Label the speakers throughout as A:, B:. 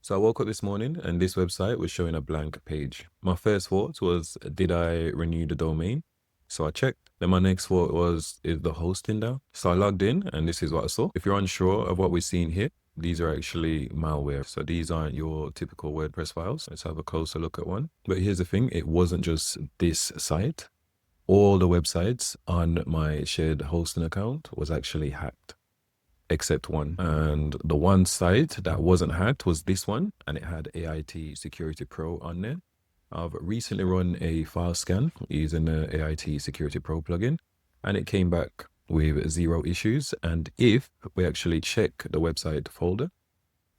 A: So I woke up this morning and this website was showing a blank page. My first thought was, did I renew the domain? So I checked. Then my next thought was, is the hosting down? So I logged in and this is what I saw. If you're unsure of what we're seeing here, these are actually malware. So these aren't your typical WordPress files. Let's have a closer look at one. But here's the thing, it wasn't just this site. All the websites on my shared hosting account was actually hacked, except one. And the one site that wasn't hacked was this one, and it had AIT Security Pro on there. I've recently run a file scan using the AIT Security Pro plugin, and it came back with 0 issues. And if we actually check the website folder,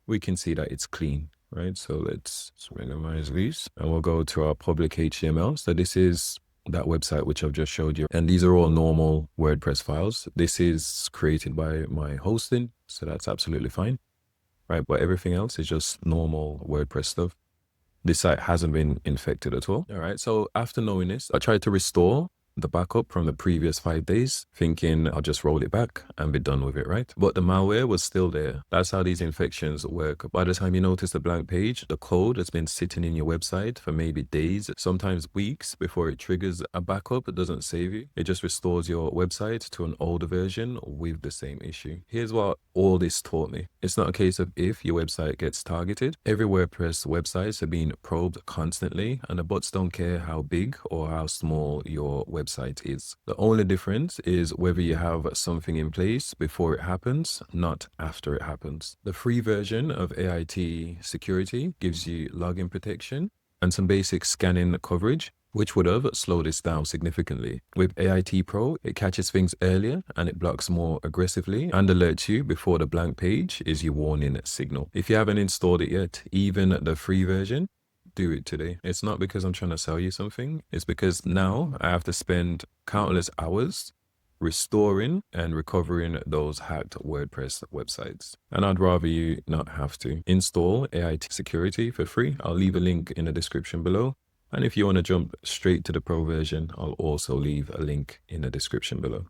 A: we can see that it's clean, right? So let's minimize these and we'll go to our public HTML. So this is that website which I've just showed you, and these are all normal WordPress files. This is created by my hosting, so that's absolutely fine, right? But everything else is just normal WordPress stuff. This site hasn't been infected at all. All right, so after knowing this, I tried to restore the backup from the previous 5 days, thinking I'll just roll it back and be done with it, right? But the malware was still there. That's how these infections work. By the time you notice the blank page, the code has been sitting in your website for maybe days, sometimes weeks before it triggers a backup. It doesn't save you. It just restores your website to an older version with the same issue. Here's what all this taught me. It's not a case of if your website gets targeted. Every WordPress websites are being probed constantly, and the bots don't care how big or how small your website is. The only difference is whether you have something in place before it happens, not after it happens. The free version of AIT Security gives you login protection and some basic scanning coverage, which would have slowed this down significantly. With AIT Pro, it catches things earlier and it blocks more aggressively and alerts you before the blank page is your warning signal. If you haven't installed it yet, even the free version, do it today. It's not because I'm trying to sell you something. It's because now I have to spend countless hours restoring and recovering those hacked WordPress websites. And I'd rather you not have to. Install AIT Security for free. I'll leave a link in the description below. And if you want to jump straight to the pro version, I'll also leave a link in the description below.